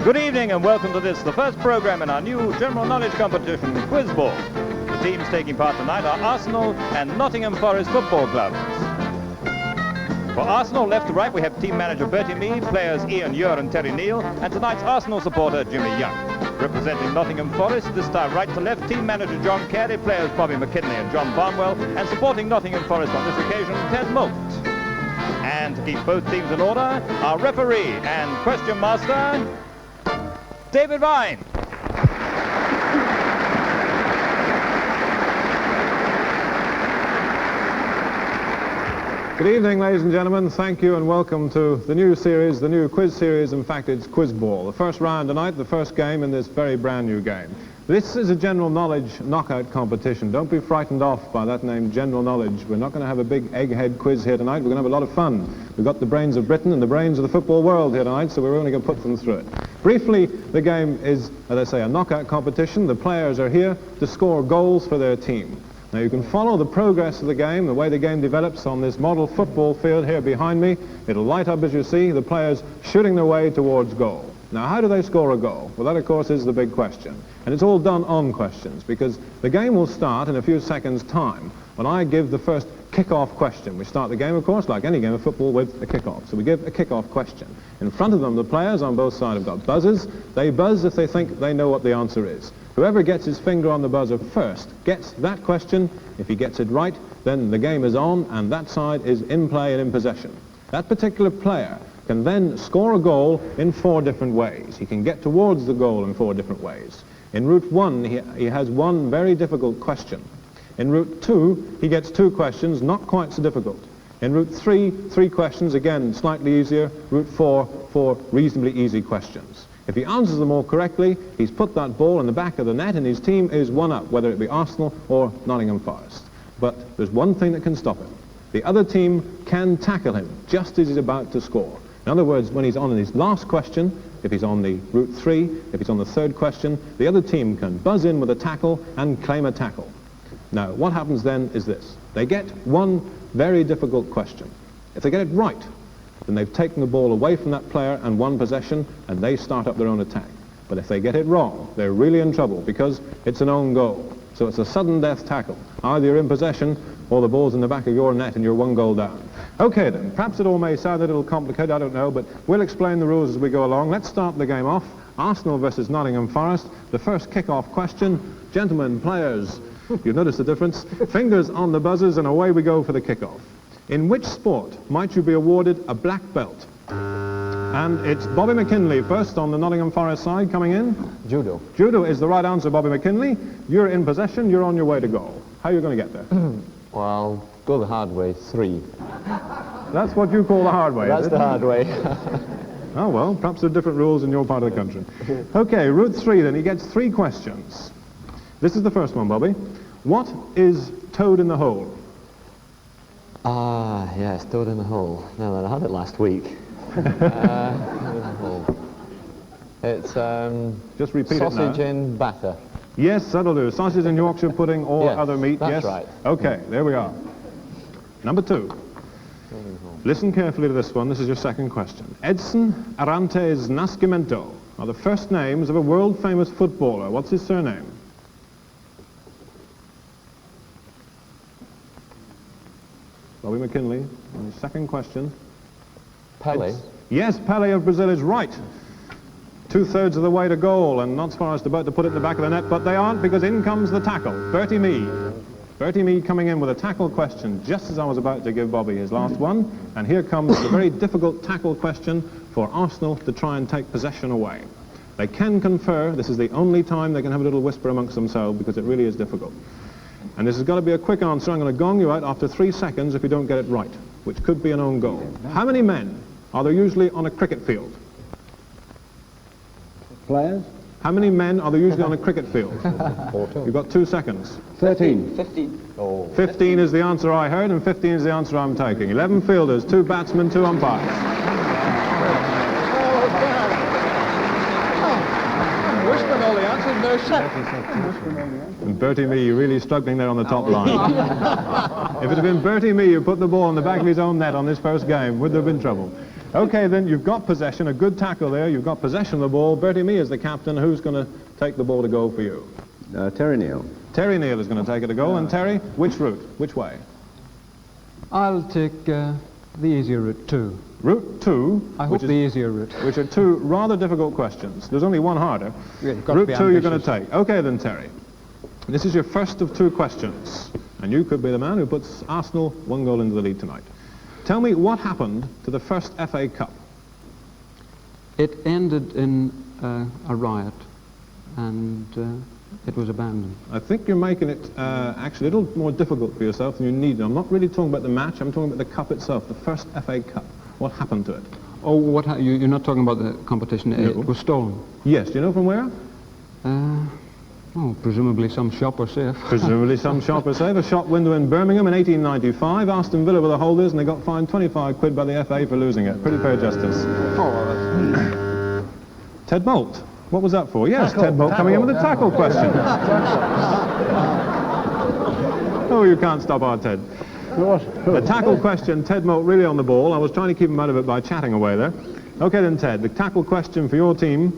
Good evening and welcome to this, the first program in our new general knowledge competition, Quiz Ball. The teams taking part tonight are Arsenal and Nottingham Forest football clubs. For Arsenal, left to right, we have team manager Bertie, players Ian Ure and Terry Neill, and tonight's Arsenal supporter, Jimmy Young. Representing Nottingham Forest, this time right to left, team manager John Carey, players Bobby McKinlay and John Barnwell, and supporting Nottingham Forest on this occasion, Ted Moult. And to keep both teams in order, our referee and question master, David Vine. Good evening, ladies and gentlemen. Thank you and welcome to the new series, the new quiz series. In fact, it's Quiz Ball. The first round tonight, the first game in this very brand new game. This is a general knowledge knockout competition. Don't be frightened off by that name, general knowledge. We're not going to have a big egghead quiz here tonight. We're going to have a lot of fun. We've got the brains of Britain and the brains of the football world here tonight, so we're only going to put them through it. Briefly, the game is, as I say, a knockout competition. The players are here to score goals for their team. Now you can follow the progress of the game, the way the game develops on this model football field here behind me. It'll light up as you see, the players shooting their way towards goal. Now how do they score a goal? Well, that of course is the big question. And it's all done on questions, because the game will start in a few seconds' time when I give the first kick-off question. We start the game, of course, like any game of football, with a kick-off. So we give a kick-off question. In front of them, the players on both sides have got buzzers. They buzz if they think they know what the answer is. Whoever gets his finger on the buzzer first gets that question. If he gets it right, then the game is on, and that side is in play and in possession. That particular player can then score a goal in 4 different ways. He can get towards the goal in 4 different ways. In route 1, he has one very difficult question. In route 2, he gets 2 questions, not quite so difficult. In route 3, 3 questions, again, slightly easier. Route 4, 4 reasonably easy questions. If he answers them all correctly, he's put that ball in the back of the net and his team is one up, whether it be Arsenal or Nottingham Forest. But there's one thing that can stop him. The other team can tackle him just as he's about to score. In other words, when he's on his last question, if he's on the route 3, if he's on the 3rd question, the other team can buzz in with a tackle and claim a tackle. Now, what happens then is this. They get one very difficult question. If they get it right, then they've taken the ball away from that player and won possession, and they start up their own attack. But if they get it wrong, they're really in trouble, because it's an own goal. So it's a sudden death tackle. Either you're in possession, or the ball's in the back of your net and you're 1 goal down. Okay then, perhaps it all may sound a little complicated, I don't know, but we'll explain the rules as we go along. Let's start the game off. Arsenal versus Nottingham Forest. The first kick-off question. Gentlemen, players, you've noticed the difference. Fingers on the buzzers and away we go for the kick-off. In which sport might you be awarded a black belt? And it's Bobby McKinlay first on the Nottingham Forest side coming in. Judo. Judo is the right answer, Bobby McKinlay. You're in possession, you're on your way to goal. How are you going to get there? Well, I'll go the hard way, 3. That's what you call the hard way, That's is it? the hard way. Oh, well, perhaps there are different rules in your part of the country. Okay, route 3 then. He gets 3 questions. This is the first one, Bobby. What is toad in the hole? Ah, yes, toad in the hole. No, I had it last week. It's just repeat it now. Sausage in batter. Yes, that'll do. Sausage in Yorkshire pudding or Yes, other meat. that's Yes, right. Okay, there we are. Number 2. Listen carefully to this one. This is your second question. Edson Arantes Nascimento are the first names of a world-famous footballer. What's his surname? Bobby McKinlay, on his second question. Pele. Yes, Pele of Brazil is right. 2/3 of the way to goal, and not as far as about to put it in the back of the net, but they aren't, because in comes the tackle. Bertie. Bertie coming in with a tackle question just as I was about to give Bobby his last one, and here comes the very difficult tackle question for Arsenal to try and take possession away. They can confer. This is the only time they can have a little whisper amongst themselves, because it really is difficult. And this has got to be a quick answer. I'm going to gong you out after 3 seconds if you don't get it right, which could be an own goal. How many men are there usually on a cricket field? Players? How many men are there usually on a cricket field? 14. You've got 2 seconds. 13. 15. Oh. 15 is the answer I heard, and 15 is the answer I'm taking. 11 fielders, 2 batsmen, 2 umpires. Whispering all the answers, no shit. And Bertie really struggling there on the top line. If it had been Bertie who put the ball in the back of his own net on this first game, would there have been trouble? Okay, then, you've got possession, a good tackle there. You've got possession of the ball. Bertie Mee is the captain. Who's going to take the ball to goal for you? Terry Neill. Terry Neill is going to take it to goal. And Terry, which route? Which way? I'll take the easier route, 2. Route 2. I hope the easier route. Which are 2 rather difficult questions. There's only one harder. Yeah, you've got to Route be 2 you're going ambitious. to take. Okay then, Terry. This is your first of 2 questions. And you could be the man who puts Arsenal 1 goal into the lead tonight. Tell me what happened to the first FA Cup. It ended in a riot, and it was abandoned. I think you're making it actually a little more difficult for yourself than you need. I'm not really talking about the match, I'm talking about the cup itself, the first FA Cup. What happened to it? Oh, you're not talking about the competition. No. It was stolen. Yes, do you know from where? Oh, presumably some shop or safe. Presumably some shop or safe. A shop window in Birmingham in 1895. Aston Villa were the holders and they got fined 25 quid by the FA for losing it. Pretty fair justice. Ted Moult. What was that for? Yes, Ted Moult coming in with a tackle question. Oh, you can't stop our Ted. The tackle question, Ted Moult really on the ball. I was trying to keep him out of it by chatting away there. Okay then, Ted, the tackle question for your team,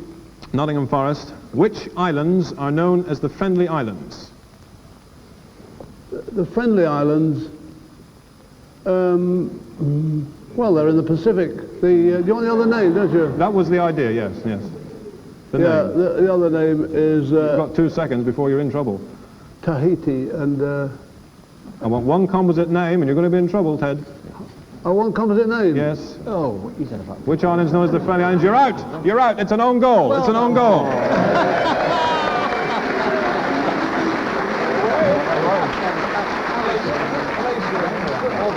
Nottingham Forest. Which islands are known as the Friendly Islands? The Friendly Islands, well, they're in the Pacific. You want the other name, don't you? That was the idea, yes, yes. The Yeah, name. the other name is You've got 2 seconds before you're in trouble. Tahiti, and I want one composite name and you're going to be in trouble, Ted. one composite name? Yes. Oh, what you said about Which island's known as the Friendly Islands? You're out! You're out! It's an own goal! It's an own goal!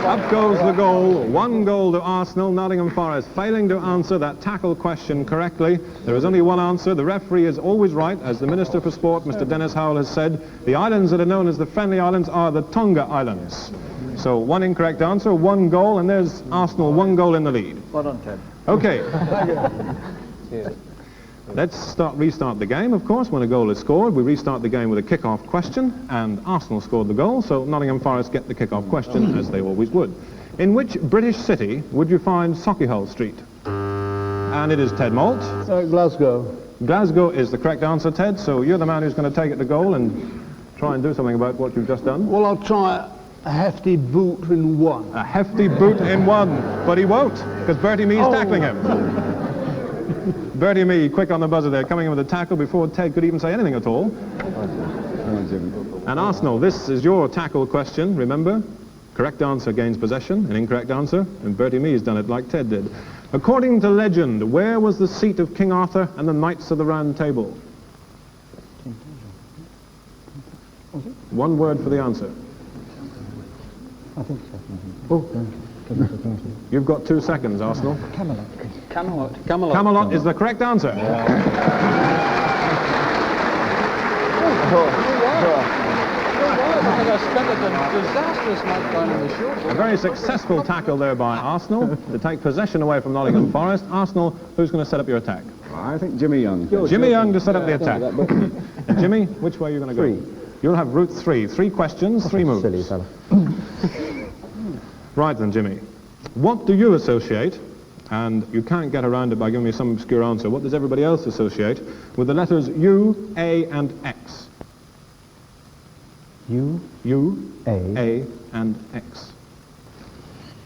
Up goes the goal. 1 goal to Arsenal. Nottingham Forest failing to answer that tackle question correctly. There is only one answer. The referee is always right. As the Minister for Sport, Mr. Dennis Howell, has said, the islands that are known as the Friendly Islands are the Tonga Islands. So 1 incorrect answer, 1 goal, and there's Arsenal 1 goal in the lead. Well done, Ted. Okay. Let's restart the game, of course. When a goal is scored, we restart the game with a kick-off question, and Arsenal scored the goal, so Nottingham Forest get the kick-off question, as they always would. In which British city would you find Sauchiehall Street? And it is Ted Moult. Glasgow. Glasgow is the correct answer, Ted, so you're the man who's going to take it to goal and try and do something about what you've just done. Well, I'll try a hefty boot in 1. A hefty boot in 1, but he won't, because Bertie Mee's tackling him. Bertie Mee, quick on the buzzer there, coming in with a tackle before Ted could even say anything at all. And Arsenal, this is your tackle question, remember? Correct answer gains possession, an incorrect answer, and Bertie Mee's done it like Ted did. According to legend, where was the seat of King Arthur and the Knights of the Round Table? 1 word for the answer. I think so. You've got 2 seconds, Arsenal. Camelot. Camelot is the correct answer. Because I spent a disastrous night down in the shore. A very successful tackle there by Arsenal to take possession away from Nottingham Forest. Arsenal, who's going to set up your attack? I think Jimmy Young. Jimmy Young to set up the attack. And Jimmy, which way are you going to go? 3. You'll have route 3. 3 questions, 3 moves. Silly fella. Right then, Jimmy. What do you associate, and you can't get around it by giving me some obscure answer, what does everybody else associate with the letters U, A, and X? U, A, and X.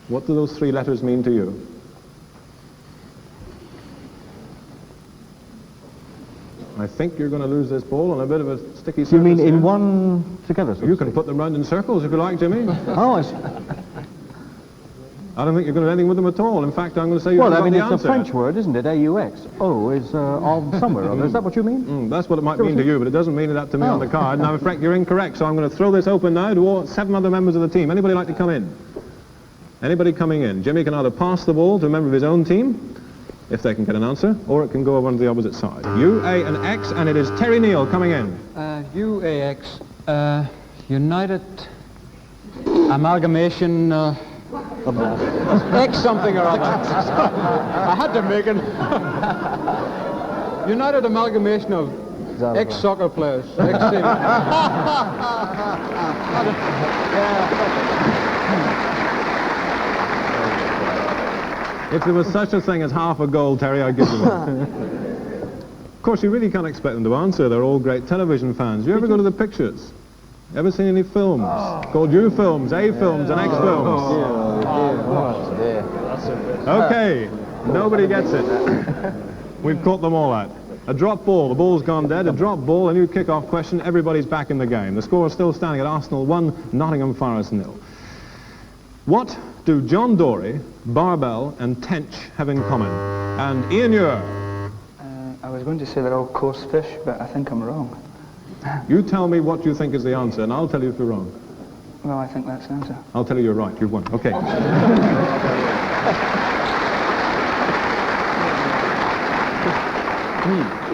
What do those 3 letters mean to you? I think you're going to lose this ball on a bit of a sticky surface. You mean in here. one together? So You to can speak? put them round in circles if you like, Jimmy. Oh, I see. I don't think you're going to do anything with them at all. In fact, I'm going to say you Well, haven't I mean, got it's the a answer. French word, isn't it? A-U-X. O is of somewhere or other. Is that what you mean? That's what it might mean to you, but it doesn't mean that to me on the card. Now, in fact, you're incorrect, so I'm going to throw this open now to all 7 other members of the team. Anybody like to come in? Anybody coming in? Jimmy can either pass the ball to a member of his own team, if they can get an answer, or it can go over on the opposite side. U, A, and X, and it is Terry Neill coming in. UAX, United Amalgamation, X something or other. I had to make it. United Amalgamation of ex-soccer players. Ex-team. If there was such a thing as half a goal, Terry, I'd give them it. Of course, you really can't expect them to answer. They're all great television fans. You ever go to the pictures? Ever seen any films called U films, A films, and X films? Oh, dear. Okay, nobody gets it. We've caught them all out. A drop ball, the ball's gone dead. A drop ball, a new kick-off question. Everybody's back in the game. The score is still standing at Arsenal 1, Nottingham Forest 0. What do John Dory, Barbell, and Tench have in common? And Ian Ure. I was going to say they're all coarse fish, but I think I'm wrong. You tell me what you think is the answer, and I'll tell you if you're wrong. Well, I think that's the answer. I'll tell you you're right. You've won. Okay.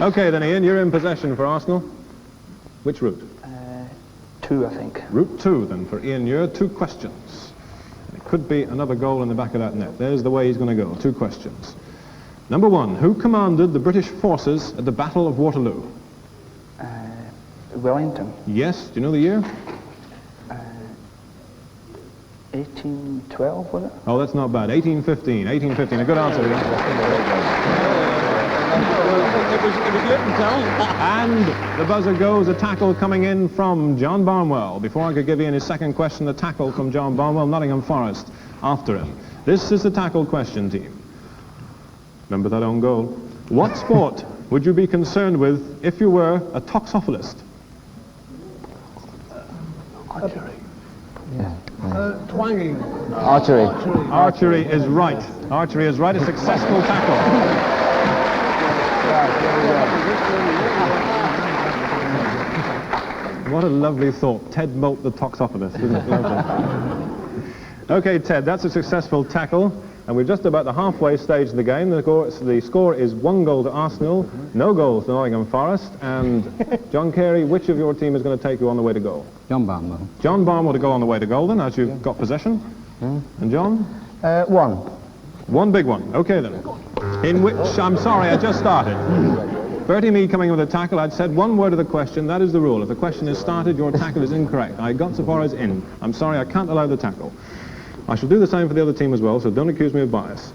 Okay, then, Ian, you're in possession for Arsenal. Which route? 2, I think. Route 2, then, for Ian Ure. 2 questions. It could be another goal in the back of that net. There's the way he's going to go. 2 questions. Number 1, who commanded the British forces at the Battle of Waterloo? Wellington. Yes. Do you know the year? 1812, was it? Oh, that's not bad. 1815. 1815. A good answer. It was Luton Town. And the buzzer goes, a tackle coming in from John Barnwell. Before I could give Ian his second question, a tackle from John Barnwell, Nottingham Forest, after him. This is the tackle question, team. Remember that own goal. What sport would you be concerned with if you were a toxophilist? Twanging. Archery. Archery is right. Archery is right. A successful tackle. What a lovely thought. Ted Moult, the toxophilist, isn't it lovely? Okay, Ted, that's a successful tackle. And we're just about the halfway stage of the game. The score is 1 goal to Arsenal, no goals to Nottingham Forest. And John Carey, which of your team is going to take you on the way to goal? John Barnwell. John Barnwell to go on the way to goal then, as you've got possession. And John? 1. 1 big one. Okay then. In which, I'm sorry, I just started. Bertie me coming with a tackle. I'd said 1 word of the question. That is the rule. If the question is started, your tackle is incorrect. I got so far as in. I'm sorry, I can't allow the tackle. I shall do the same for the other team as well, so don't accuse me of bias.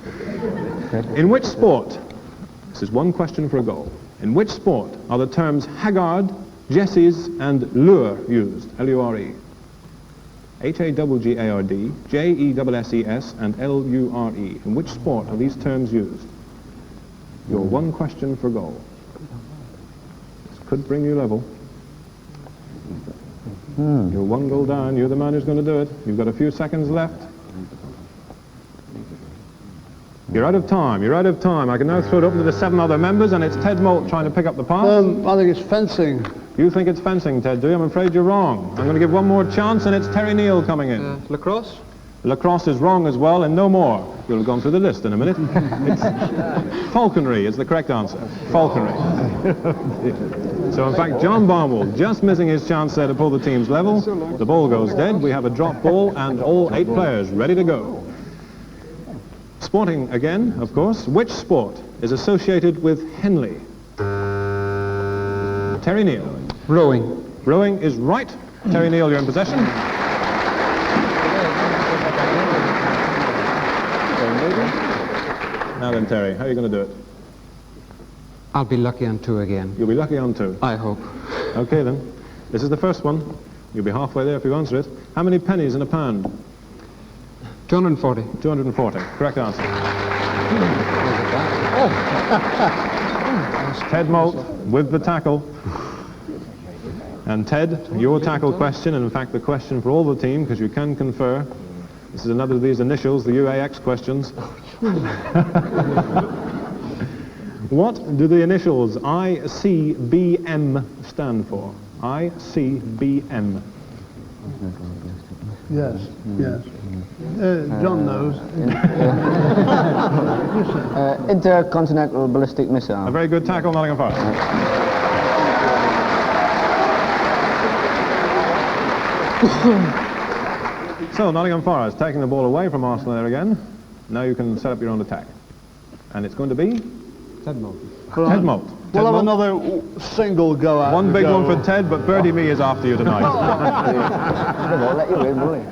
In which sport, this is 1 question for a goal, in which sport are the terms haggard, jesses, and lure used? L-U-R-E. H-A-G-G-A-R-D, J-E-S-S-E-S, and L-U-R-E. In which sport are these terms used? Your 1 question for goal. This could bring you level. You're 1 goal down. You're the man who's going to do it. You've got a few seconds left. You're out of time. You're out of time. I can now throw it open to the 7 other members, and it's Ted Moult trying to pick up the pass. I think it's fencing. You think it's fencing, Ted, do you? I'm afraid you're wrong. I'm going to give 1 more chance, and it's Terry Neill coming in. Lacrosse? Lacrosse is wrong as well, and no more. You'll have gone through the list in a minute. It's falconry is the correct answer. Falconry. So, in fact, John Barnwell just missing his chance there to pull the teams level. The ball goes dead. We have a drop ball, and all 8 players ready to go. Sporting again, of course. Which sport is associated with Henley? Terry Neill. Rowing. Rowing is right. Terry Neill, you're in possession. Now then, Terry, how are you going to do it? I'll be lucky on 2 again. You'll be lucky on 2. I hope. Okay, then. This is the first one. You'll be halfway there if you answer it. How many pennies in a pound? 240. 240. Correct answer. Ted Moult with the tackle. And Ted, your tackle question, and in fact the question for all the team, because you can confer. This is another of these initials, the UAX questions. What do the initials ICBM stand for? ICBM. Yes, yes. John knows. Intercontinental ballistic missile. A very good tackle, Nottingham Forest. So, Nottingham Forest taking the ball away from Arsenal there again. Now you can set up your own attack. And it's going to be? Ted Moult. Ted Moult. We'll have another single go at 1 big one for Ted, but Bertie me is after you tonight. They won't let you in, will they?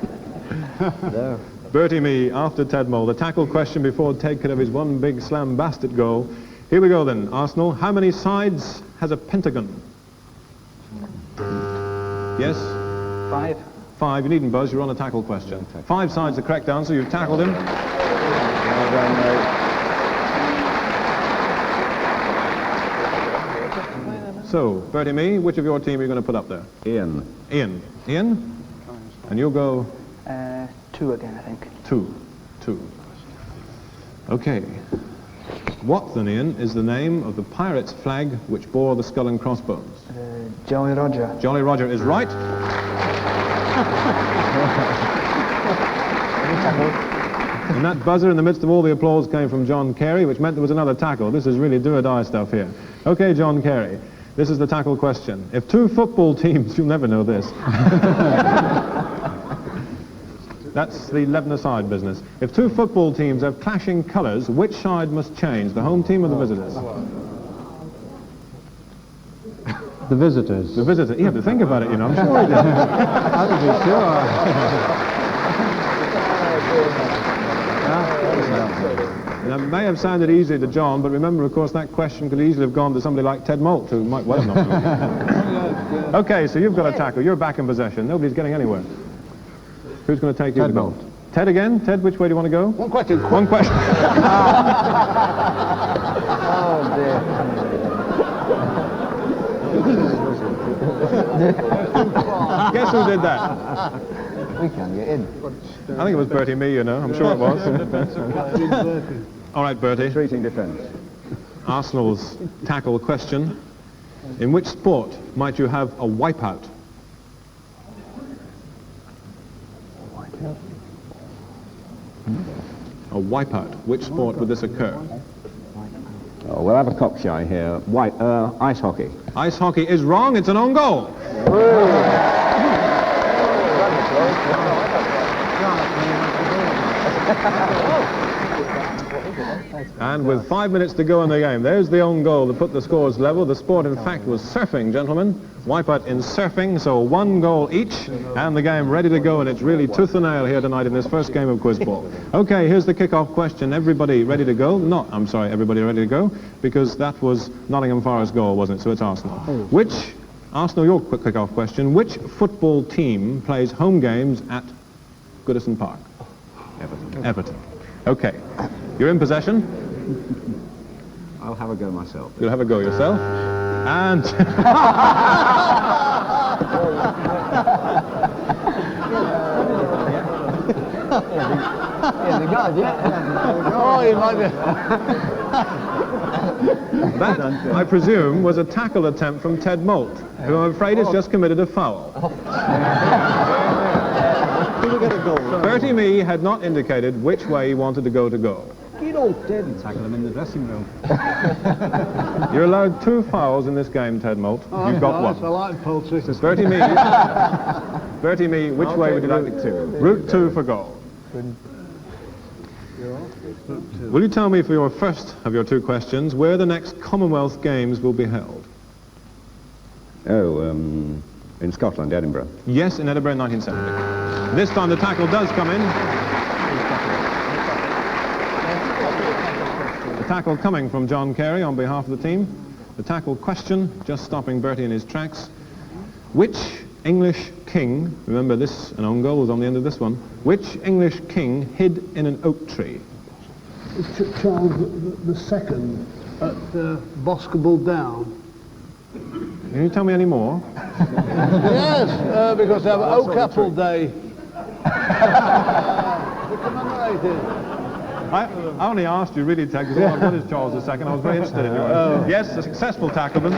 No. Bertie Mee after Ted Moult. The tackle question before Ted could have his one big slam bastard goal. Here we go then. Arsenal, how many sides has a pentagon? Yes? 5. 5. You needn't buzz, you're on a tackle question. 5 sides the correct answer. You've tackled him. Well done, mate. So, Bertie Mee, which of your team are you going to put up there? Ian. Ian. Ian? And you'll go 2 again, I think. 2. Okay. What, then, Ian, is the name of the pirate's flag which bore the skull and crossbones? Jolly Roger. Jolly Roger is right. And that buzzer in the midst of all the applause came from John Carey, which meant there was another tackle. This is really do-or-die stuff here. Okay, John Carey, this is the tackle question. If 2 football teams, you'll never know this. That's the 11-a-side business. If 2 football teams have clashing colours, which side must change, the home team or the visitors? The visitors. The visitor. You have to think about it, you know. I'm sure he did. How to be sure? That may have sounded easy to John, but remember, of course, that question could easily have gone to somebody like Ted Moult, who might well have not known. Okay, so you've got a tackle. You're back in possession. Nobody's getting anywhere. Who's going to take you to goal? Ted again? Ted, which way do you want to go? One question. One question. Oh, dear. Guess who did that? We can get in. I think it was Bertie Mee, you know. I'm sure it was. All right, Bertie. Treating defence. Arsenal's tackle question. In which sport might you have a wipeout? A wipeout. Which sport would this occur? Oh, we'll have a cockshy here. Ice hockey. Ice hockey is wrong. It's an own goal. And with 5 minutes to go in the game, there's the own goal to put the scores level. The sport, in fact, was surfing, gentlemen. Wipeout in surfing, so 1 goal each, and the game ready to go, and it's really tooth and nail here tonight in this first game of Quiz Ball. Okay, here's the kick-off question. Everybody ready to go? Everybody ready to go, because that was Nottingham Forest goal, wasn't it? So it's Arsenal. Arsenal, your quick kick-off question. Which football team plays home games at Goodison Park? Everton. Okay. You're in possession. I'll have a go myself. You'll have a go yourself. And... Oh, you might be. That, I presume, was a tackle attempt from Ted Moult, who I'm afraid has just committed a foul. Bertie Mee had not indicated which way he wanted to go to goal. You didn't tackle him in the dressing room. You're allowed 2 fouls in this game, Ted Moult. You've got I 1. like poultry. Bertie Mee, Bertie Mee, which way would you like to? Route 2 for goal. Will you tell me for your first of your 2 questions where the next Commonwealth Games will be held? Oh, in Scotland, Edinburgh. Yes, in Edinburgh in 1970. This time the tackle does come in. The tackle coming from John Carey on behalf of the team. The tackle question, just stopping Bertie in his tracks. Which English king, remember this, an own goal was on the end of this one, which English king hid in an oak tree? Charles II at Boscobel Down. Can you tell me any more? Yes, because they have Oak Apple Day. They commemorated. I only asked you really, Ted, because all I've got is Charles II. I was very interested in yours. Yes, a successful tackleman.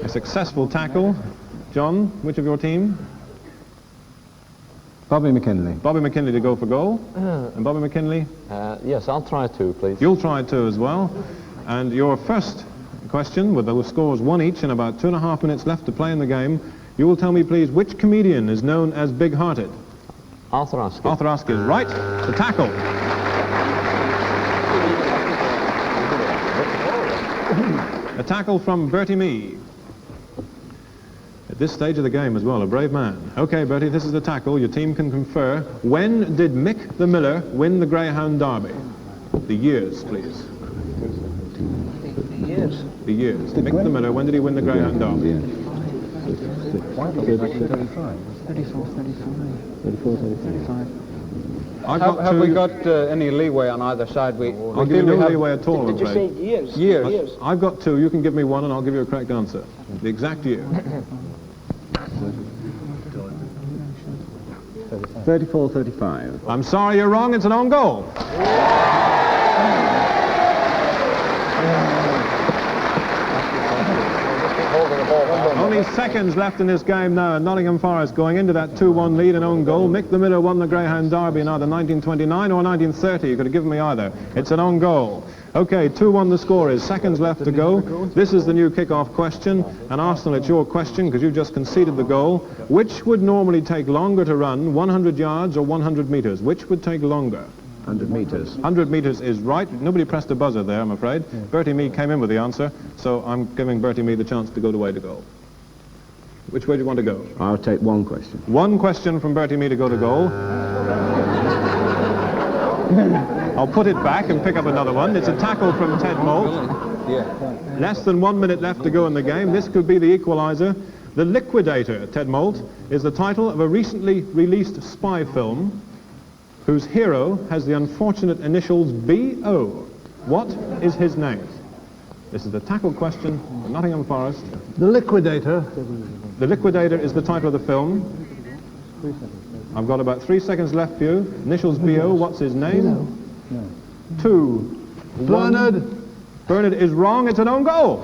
A successful tackle. John, which of your team? Bobby McKinlay. Bobby McKinlay to go for goal. And Bobby McKinlay? Yes, I'll try 2, please. You'll try 2 as well. And your first question, with those scores 1 each and about 2.5 minutes left to play in the game, you will tell me, please, which comedian is known as big-hearted? Arthur Askey. Arthur Askey is right. The tackle. A tackle from Bertie Mee. this stage of the game as well, a brave man. Okay, Bertie, this is the tackle. Your team can confer. When did Mick the Miller win the Greyhound Derby? The years, please. The years. The years. Mick the Miller, when did he win the Greyhound Derby? 34, 35. Have we got any leeway on either side? I'll give you no leeway at all, I'm Did you say afraid. years? Years. I've got 2. You can give me 1 and I'll give you a correct answer. The exact year. 34, 35. I'm sorry, you're wrong. It's an own goal. Only seconds left in this game now, and Nottingham Forest going into that 2-1 lead, an own goal. Mick the Miller won the Greyhound Derby in either 1929 or 1930. You could have given me either. It's an own goal. Okay, 2-1 the score is. Seconds left to go. This is the new kick-off question, and Arsenal, it's your question because you just conceded the goal. Which would normally take longer to run, 100 yards or 100 metres? Which would take longer? 100 metres. 100 metres is right. Nobody pressed a buzzer there, I'm afraid. Bertie Mee came in with the answer, so I'm giving Bertie Mee the chance to go the way to goal. Which way do you want to go? I'll take one question. One question from Bertie Mee to go to goal. I'll put it back and pick up another one. It's a tackle from Ted Moult. Less than 1 minute left to go in the game. This could be the equaliser. The Liquidator, Ted Moult, is the title of a recently released spy film whose hero has the unfortunate initials B.O. What is his name? This is the tackle question for Nottingham Forest. The Liquidator. The Liquidator is the title of the film. I've got about 3 seconds left for you. Initials B.O. What's his name? 2, 1. Bernard. Bernard is wrong. It's an own goal.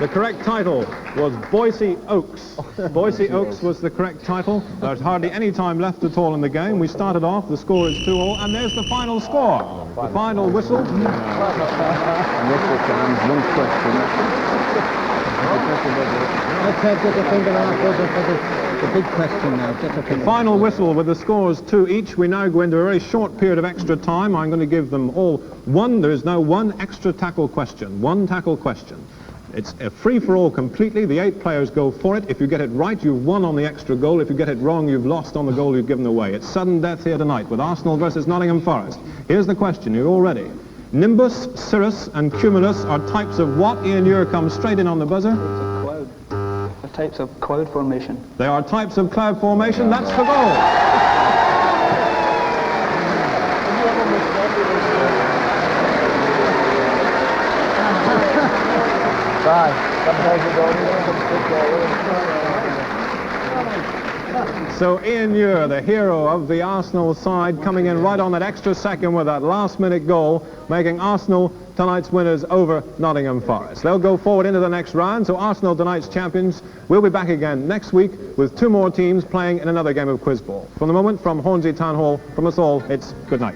The correct title was Boise Oaks. Boise Oaks was the correct title. There's hardly any time left at all in the game. We started off, the score is 2-2, and there's the final score. The final whistle. And this is one question. Let's get a finger out for the big question now. Get a finger. Final whistle with the scores 2 each. We now go into a very short period of extra time. I'm going to give them all one. There is now one extra tackle question. One tackle question. It's a free-for-all completely. The 8 players go for it. If you get it right, you've won on the extra goal. If you get it wrong, you've lost on the goal you've given away. It's sudden death here tonight with Arsenal versus Nottingham Forest. Here's the question. You're all ready. Nimbus, cirrus, and cumulus are types of what? Ian Ure comes straight in on the buzzer. Cloud. The types of cloud formation. They are types of cloud formation. That's the goal. So Ian Ure, the hero of the Arsenal side, coming in right on that extra second with that last-minute goal, making Arsenal tonight's winners over Nottingham Forest. They'll go forward into the next round, so Arsenal, tonight's champions, will be back again next week with 2 more teams playing in another game of quiz ball. From the moment, from Hornsey Town Hall, from us all, it's good night.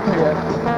Yeah.